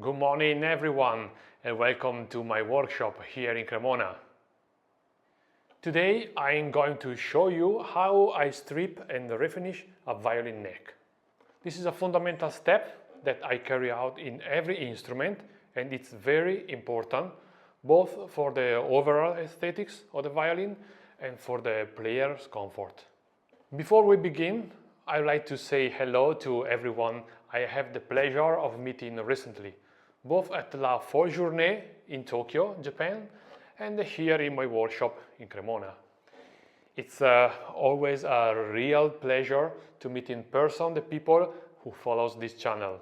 Good morning everyone and welcome to my workshop here in Cremona. Today I'm going to show you how I strip and refinish a violin neck. This is a fundamental step that I carry out in every instrument and it's very important both for the overall aesthetics of the violin and for the player's comfort. Before we begin, I would like to say hello to everyone I have the pleasure of meeting recently, both at La Folle Journée in Tokyo, Japan, and here in my workshop in Cremona. It's always a real pleasure to meet in person the people who follow this channel.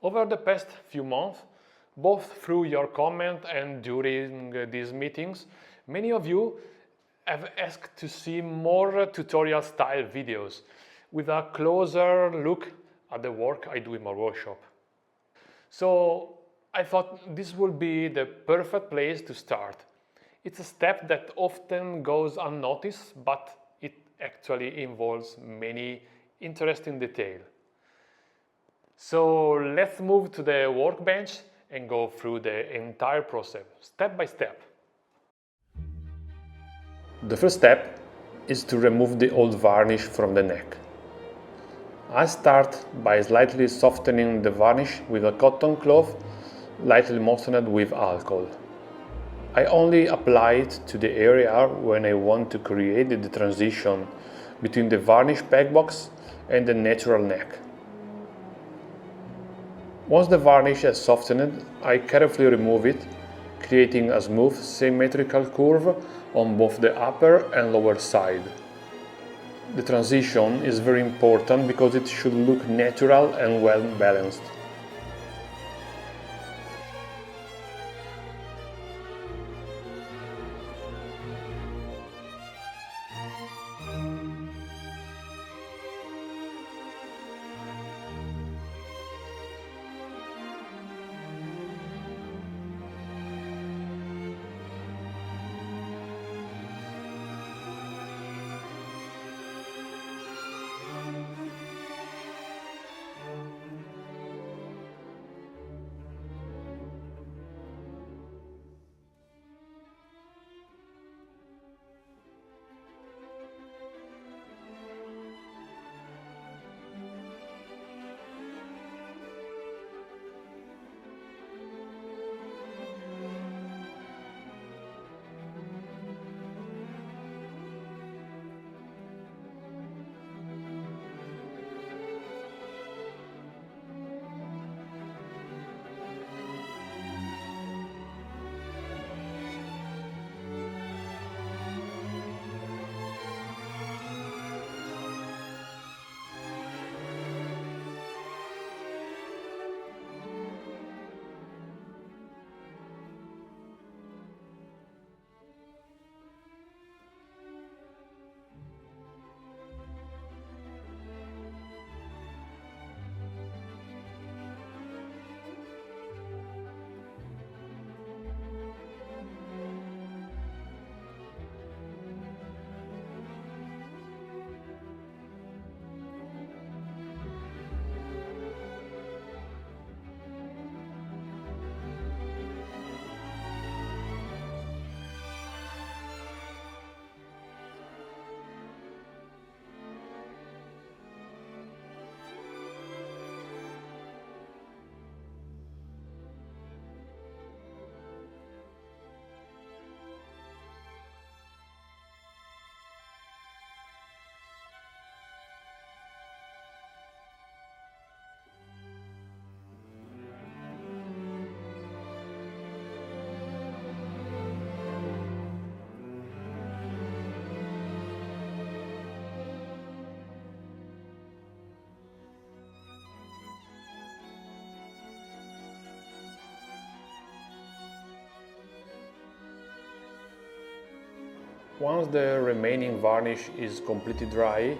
Over the past few months, both through your comment and during these meetings, many of you have asked to see more tutorial style videos with a closer look at the work I do in my workshop. So I thought this would be the perfect place to start. It's a step that often goes unnoticed, but it actually involves many interesting details. So let's move to the workbench and go through the entire process, step by step. The first step is to remove the old varnish from the neck. I start by slightly softening the varnish with a cotton cloth, lightly moistened with alcohol. I only apply it to the area when I want to create the transition between the varnish pegbox and the natural neck. Once the varnish has softened, I carefully remove it, creating a smooth symmetrical curve on both the upper and lower side. The transition is very important because it should look natural and well balanced. Once the remaining varnish is completely dry,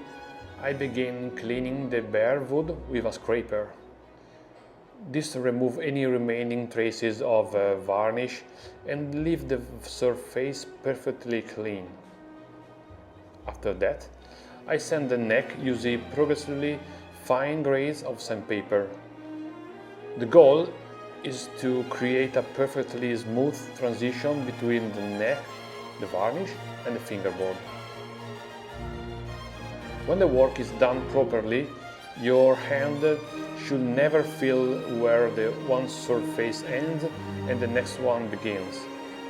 I begin cleaning the bare wood with a scraper. This removes any remaining traces of varnish and leaves the surface perfectly clean. After that, I sand the neck using progressively fine grades of sandpaper. The goal is to create a perfectly smooth transition between the neck, the varnish and the fingerboard. When the work is done properly, your hand should never feel where the one surface ends and the next one begins.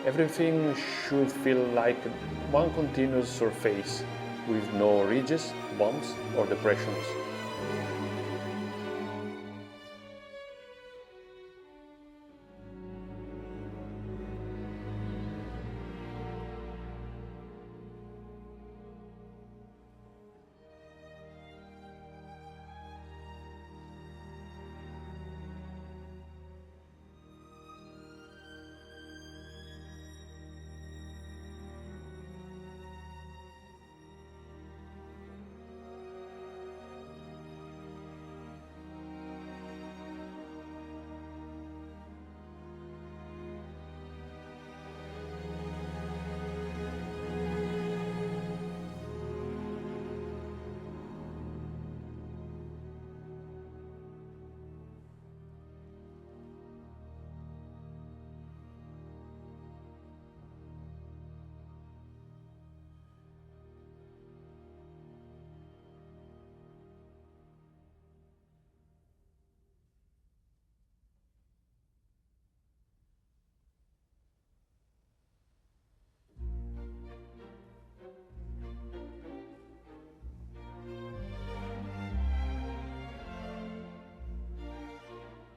Everything should feel like one continuous surface, with no ridges, bumps or depressions.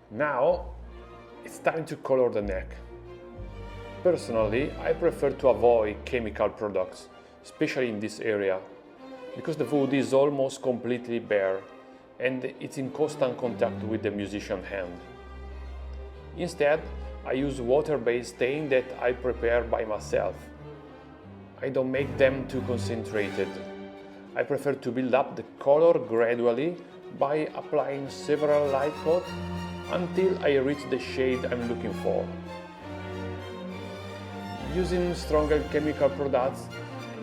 Now it's time to color the neck. Personally, I prefer to avoid chemical products, especially in this area, because the wood is almost completely bare and it's in constant contact with the musician's hand. Instead, I use water-based stain that I prepare by myself. I don't make them too concentrated. I prefer to build up the color gradually by applying several light coats until I reach the shade I'm looking for. Using stronger chemical products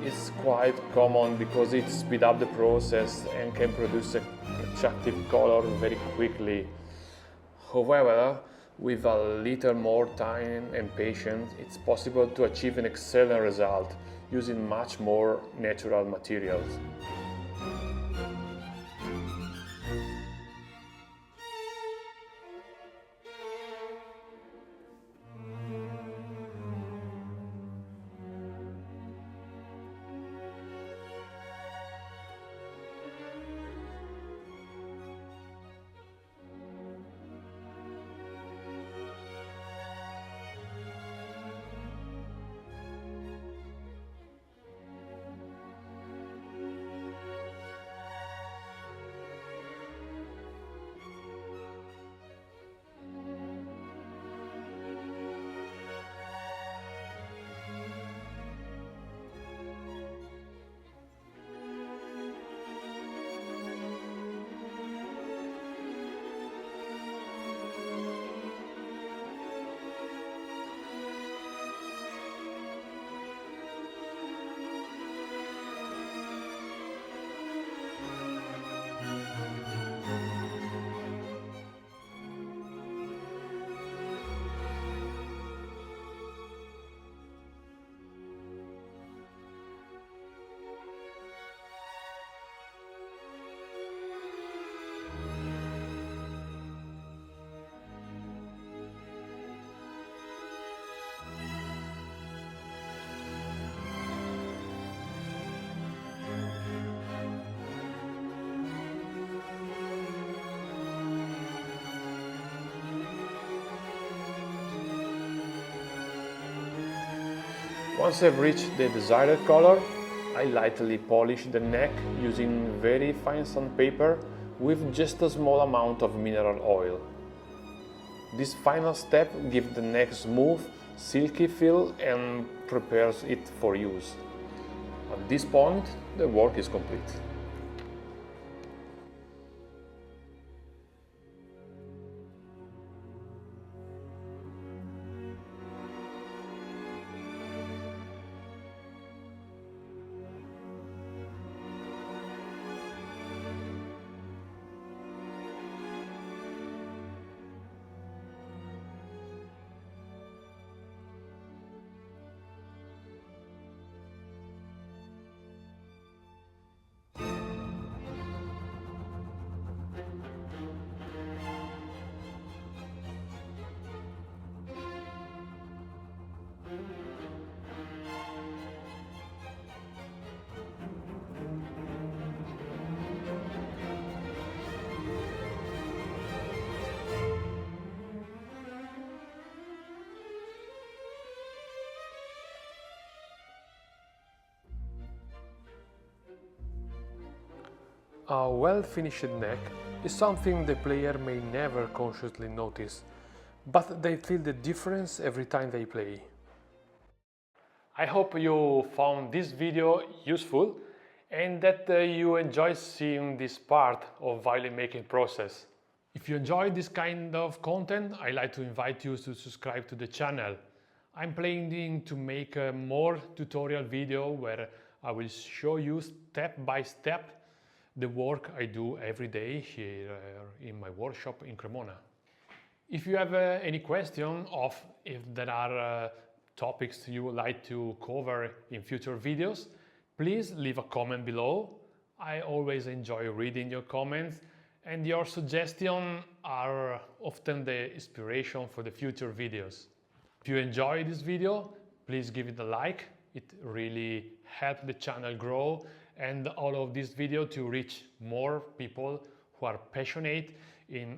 is quite common because it speeds up the process and can produce an attractive color very quickly. However, with a little more time and patience, it's possible to achieve an excellent result using much more natural materials. Once I've reached the desired color, I lightly polish the neck using very fine sandpaper with just a small amount of mineral oil. This final step gives the neck smooth, silky feel and prepares it for use. At this point, the work is complete. A well-finished neck is something the player may never consciously notice, but they feel the difference every time they play. I hope you found this video useful and that you enjoy seeing this part of violin making process. If you enjoy this kind of content, I'd like to invite you to subscribe to the channel. I'm planning to make a more tutorial video where I will show you step by step the work I do every day here in my workshop in Cremona. If you have any question of if there are topics you would like to cover in future videos, please leave a comment below. I always enjoy reading your comments and your suggestions are often the inspiration for the future videos. If you enjoy this video, please give it a like. It really helps the channel grow and all of this video to reach more people who are passionate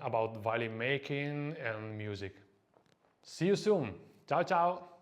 about violin making and music. See you soon. Ciao, ciao.